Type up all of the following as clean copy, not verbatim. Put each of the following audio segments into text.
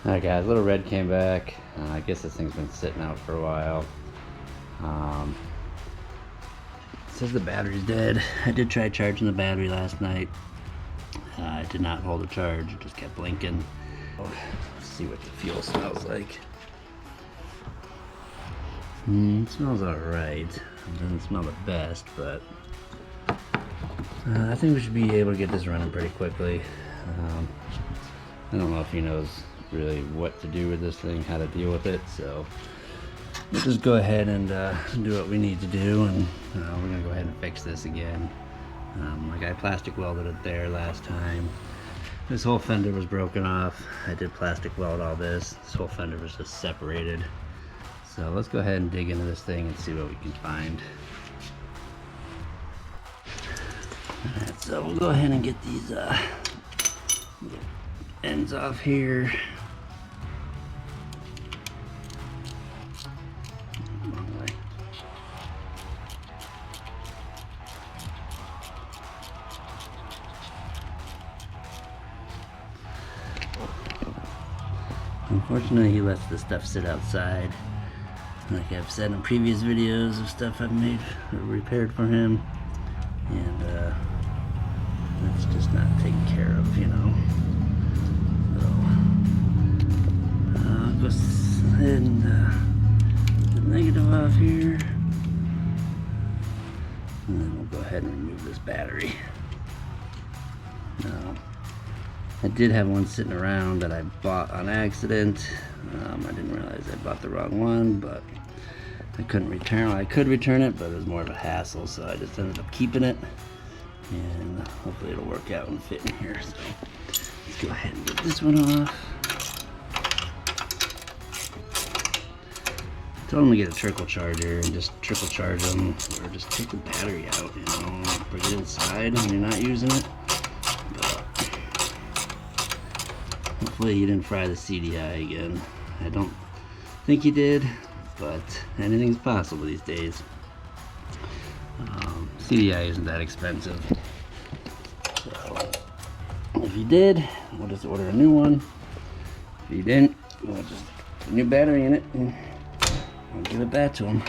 Alright guys, little red came back. I guess this thing's been sitting out for a while. It says the battery's dead. I did try charging the battery last night. It did not hold a charge, it just kept blinking. Let's see what the fuel smells like. It smells alright. It doesn't smell the best, but I think we should be able to get this running pretty quickly. I don't know if he knows really what to do with this thing, how to deal with it, so we'll just go ahead and do what we need to do, and we're gonna go ahead and fix this again. Like I plastic welded it there last time. This whole fender was broken off. I did plastic weld all this. This whole fender was just separated. So let's go ahead and dig into this thing and see what we can find. Alright, so we'll go ahead and get these ends off here. Wrong way. Unfortunately, he lets the stuff sit outside. Like I've said in previous videos of stuff I've made or repaired for him, and that's just not taken care of, you know. So I'll go ahead and put the negative off here, and then we'll go ahead and remove this battery. Now, I did have one sitting around that I bought on accident. I didn't realize I bought the wrong one, but I couldn't return it. I could return it, but it was more of a hassle, so I just ended up keeping it, and hopefully it'll work out and fit in here. So let's go ahead and get this one off. I told him to get a trickle charger and just trickle charge them, or just take the battery out, you know, bring it inside when you're not using it. But hopefully he didn't fry the CDI again. I don't think he did, but anything's possible these days. CDI isn't that expensive. So if he did, we'll just order a new one. If he didn't, we'll just put a new battery in it and we'll give it back to him.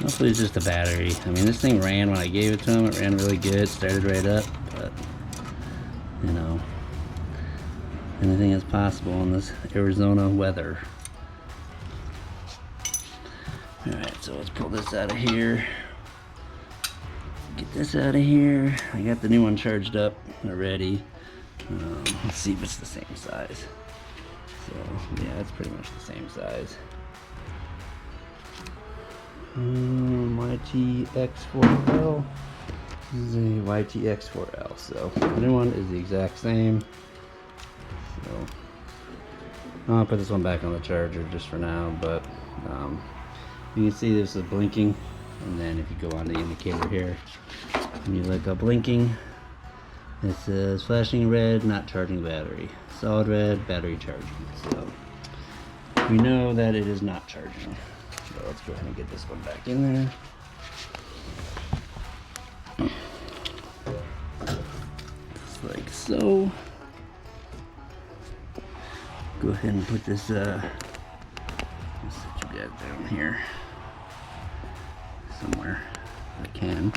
Hopefully it's just a battery. I mean, this thing ran when I gave it to him. It ran really good, started right up, but you know, anything is possible in this Arizona weather. Alright, so let's pull this out of here. Get this out of here. I got the new one charged up already. Let's see if it's the same size. So, yeah, it's pretty much the same size. YTX4L. This is a YTX4L, so the new one is the exact same. So I'll put this one back on the charger just for now, but you can see this is blinking, and then if you go on the indicator here and you look up blinking, it says flashing red, not charging battery. Solid red, battery charging. So we know that it is not charging. So let's go ahead and get this one back in there. Just like so. Go ahead and put this let's set you guys down here somewhere if I can.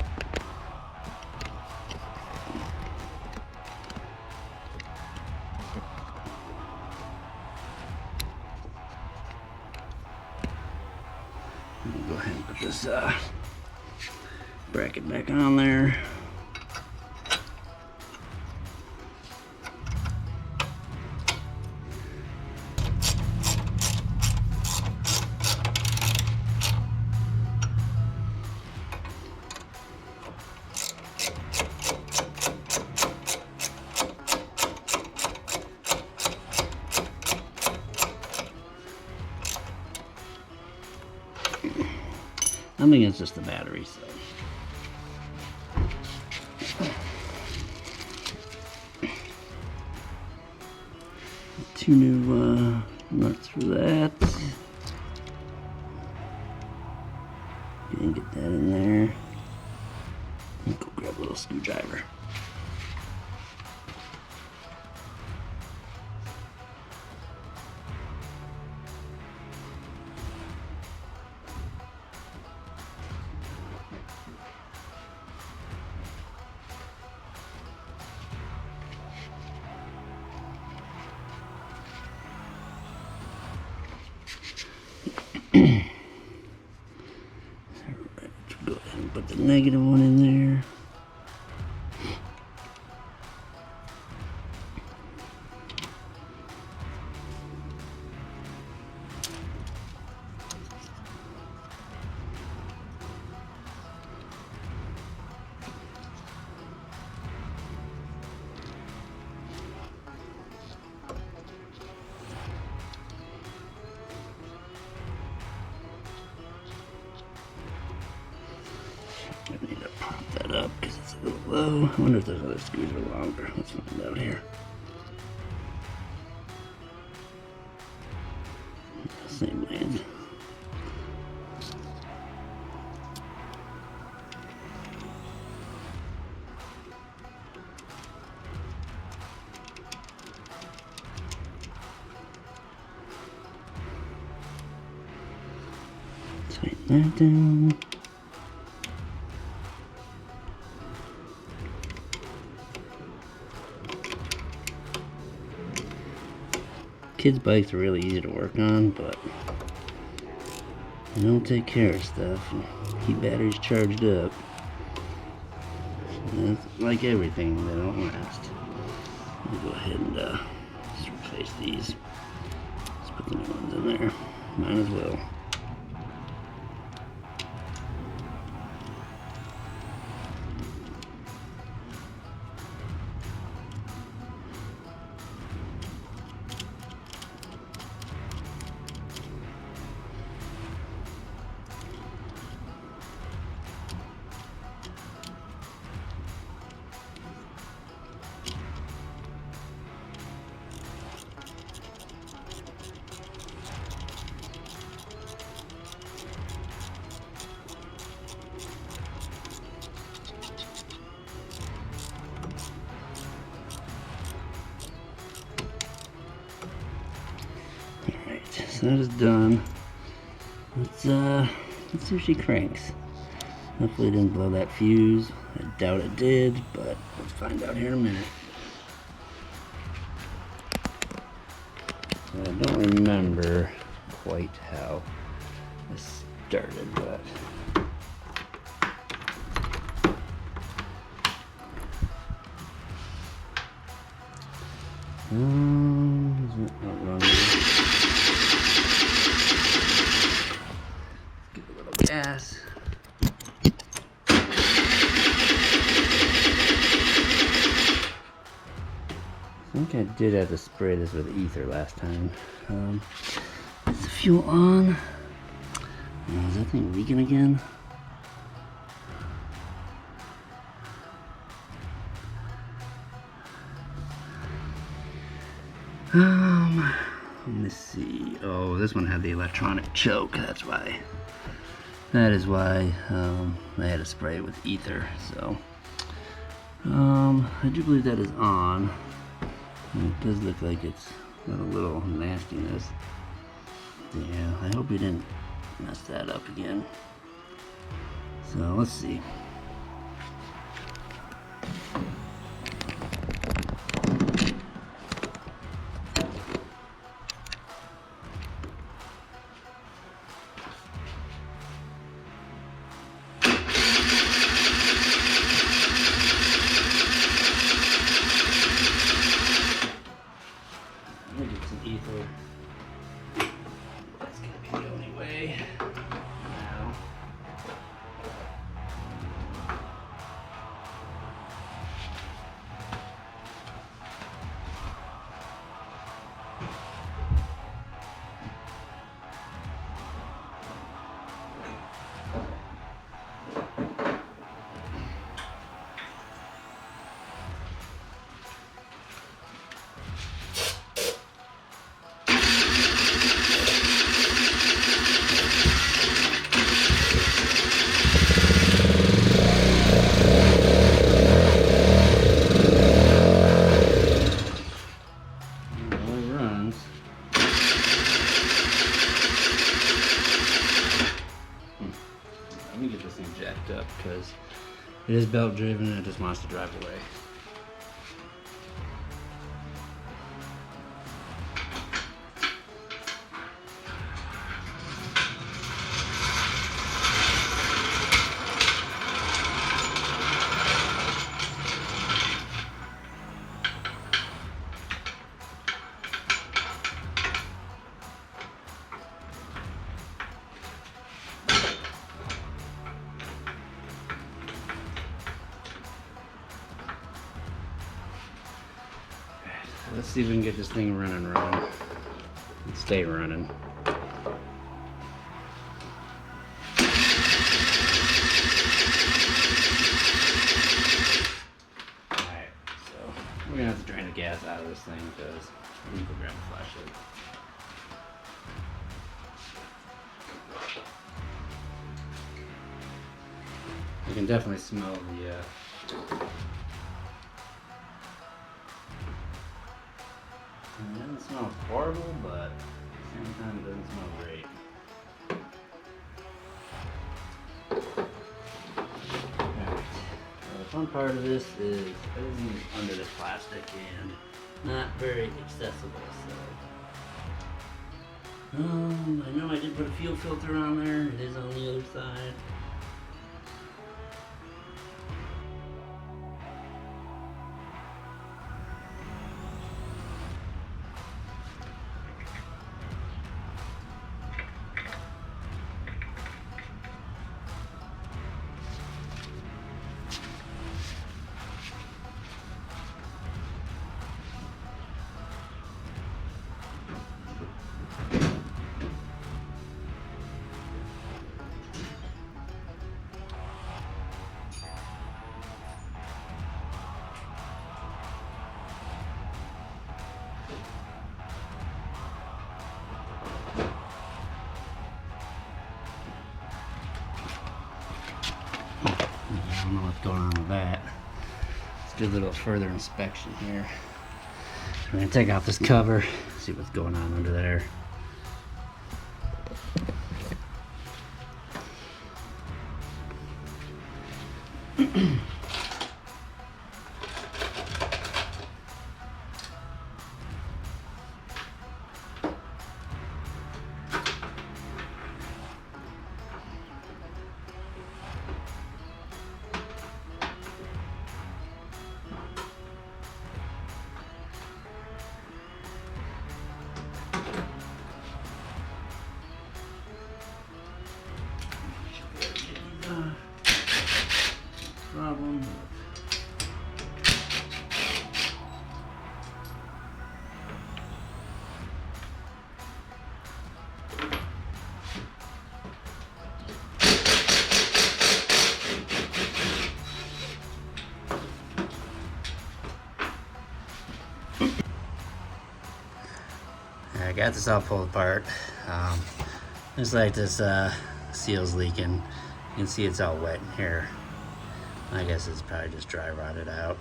Go ahead and put this bracket back on there. I think it's just the battery, so. Two new nuts for that. Get that in there. screwdriver. Go ahead and put the negative one in there. I need to prop that up because it's a little low. I wonder if those other screws are longer. Let's find out here. Same length. Tighten that down. Kids' bikes are really easy to work on, but they don't take care of stuff and keep batteries charged up. And like everything, they don't last. I'll go ahead and just replace these. Let's put the new ones in there. Might as well. So that is done. Let's see if she cranks. Hopefully it didn't blow that fuse. I doubt it did, but let's find out here in a minute. So I don't remember quite how this started, but give it a little gas. I think I did have to spray this with ether last time. Is the fuel on? Oh, is that thing leaking again? Let me see. Oh, this one had the electronic choke. That's why. That is why I had to spray it with ether. So, I do believe that is on. And it does look like it's got a little nastiness. Yeah, I hope you didn't mess that up again. So let's see. Let me get some ether. That's gonna be the only way. Now. jacked up because it is belt driven and it just wants to drive away. Let's see if we can get this thing running and stay running. Alright, so we're gonna have to drain the gas out of this thing because I need to grab a flashlight. You can definitely smell the it doesn't smell horrible, but at the same time it doesn't smell great. Alright, so the fun part of this is everything is under this plastic and not very accessible, so I know I did put a fuel filter on there, it is on the other side. I don't know what's going on with that. Let's do a little further inspection here. We're gonna take off this cover, see what's going on under there. Problem. I got this all pulled apart. Looks like this seal's leaking. You can see it's all wet in here. I guess it's probably just dry rotted out.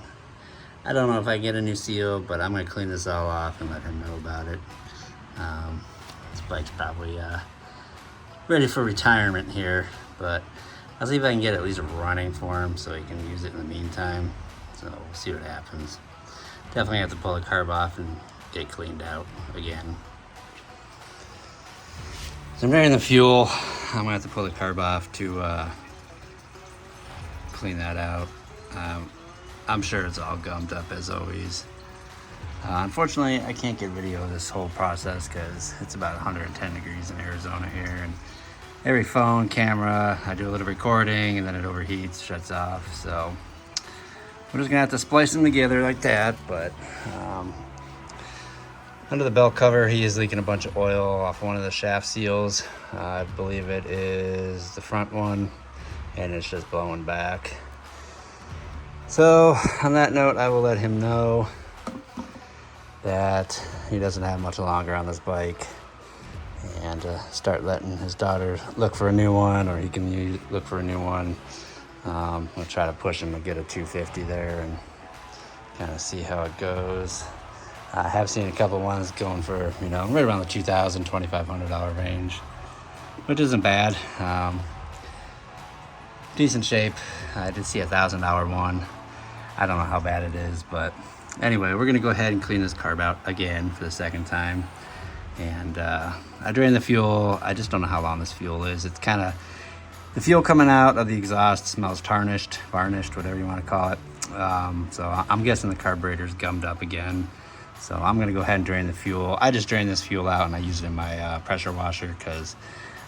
I don't know if I get a new seal, but I'm gonna clean this all off and let him know about it. This bike's probably ready for retirement here, but I'll see if I can get at least running for him so he can use it in the meantime. So we'll see what happens. Definitely have to pull the carb off and get it cleaned out again. So I'm draining the fuel. I'm gonna have to pull the carb off to clean that out. I'm sure it's all gummed up as always. Unfortunately, I can't get video of this whole process because it's about 110 degrees in Arizona here, and every phone, camera, I do a little recording and then it overheats, shuts off. So we're just gonna have to splice them together like that. But under the belt cover, he is leaking a bunch of oil off one of the shaft seals. I believe it is the front one, and it's just blowing back. So on that note, I will let him know that he doesn't have much longer on this bike, and start letting his daughter look for a new one, or he can look for a new one. I'll try to push him to get a 250 there and kind of see how it goes. I have seen a couple ones going for, right around the $2,000, $2,500 range, which isn't bad. decent shape. I did see $1,000 one. I don't know how bad it is, but anyway, we're gonna go ahead and clean this carb out again for the second time. And I drained the fuel. I just don't know how long this fuel is. It's kind of, the fuel coming out of the exhaust smells tarnished, varnished, whatever you want to call it. So I'm guessing the carburetor's gummed up again. So I'm gonna go ahead and drain the fuel. I just drained this fuel out and I use it in my pressure washer because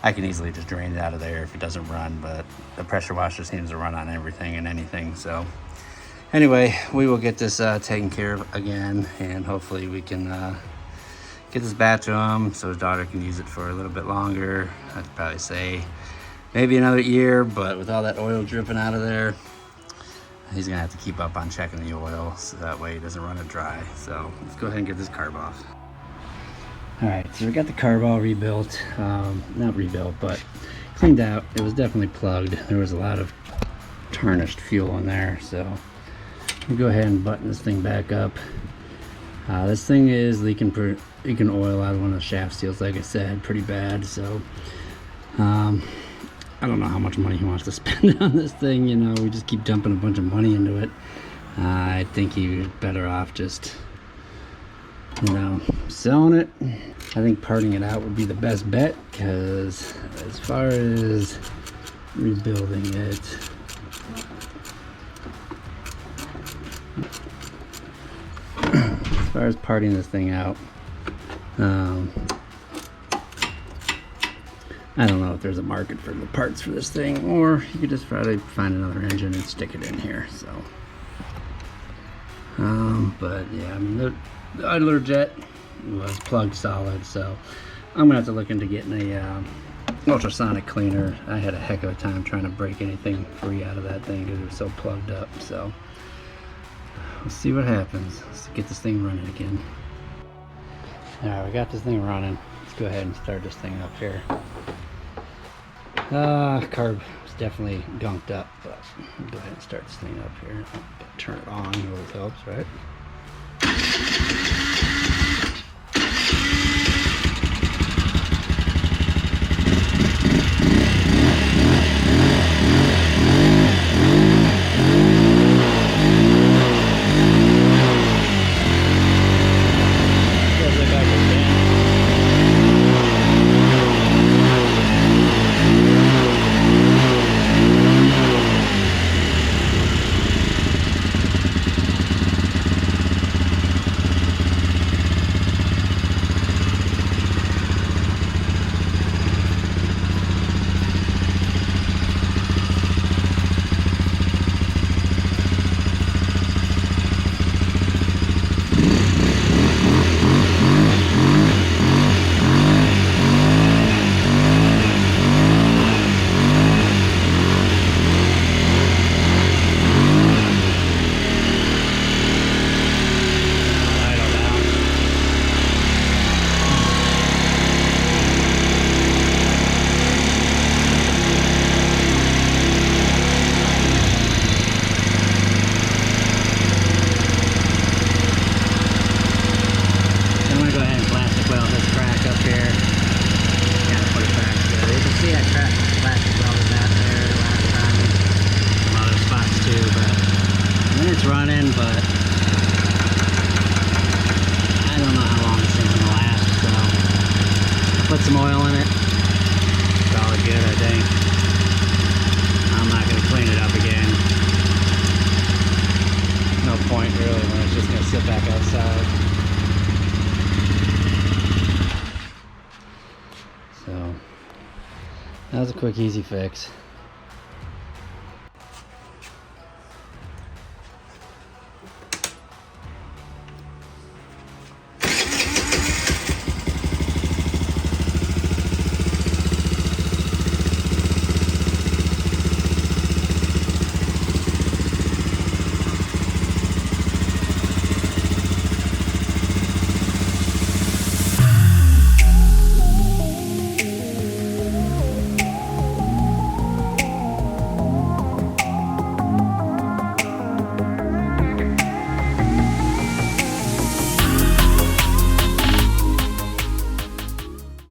I can easily just drain it out of there if it doesn't run, but the pressure washer seems to run on everything and anything. So anyway, we will get this taken care of again, and hopefully we can get this back to him so his daughter can use it for a little bit longer. I'd probably say maybe another year, but with all that oil dripping out of there, he's gonna have to keep up on checking the oil so that way he doesn't run it dry. So let's go ahead and get this carb off. All right, so we got the carb all rebuilt. Not rebuilt, but cleaned out. It was definitely plugged. There was a lot of tarnished fuel in there, so we'll go ahead and button this thing back up. This thing is leaking oil out of one of the shaft seals, like I said, pretty bad. So I don't know how much money he wants to spend on this thing. You know, we just keep dumping a bunch of money into it. I think he's better off just, you know, selling it. I think parting it out would be the best bet, because as far as rebuilding it, as far as parting this thing out, I don't know if there's a market for the parts for this thing, or you could just try to find another engine and stick it in here. So but yeah, I mean, the idler jet was plugged solid, so I'm gonna have to look into getting a ultrasonic cleaner. I had a heck of a time trying to break anything free out of that thing because it was so plugged up. So we'll see what happens. Let's get this thing running again. All right, we got this thing running. Let's go ahead and start this thing up here. Carb is definitely gunked up, but we'll go ahead and start this thing up here. Turn it on, always helps, right? Running, but I don't know how long this thing's gonna last, so put some oil in it. It's all good, I think. I'm not gonna clean it up again. No point really when it's just gonna sit back outside. So that was a quick, easy fix.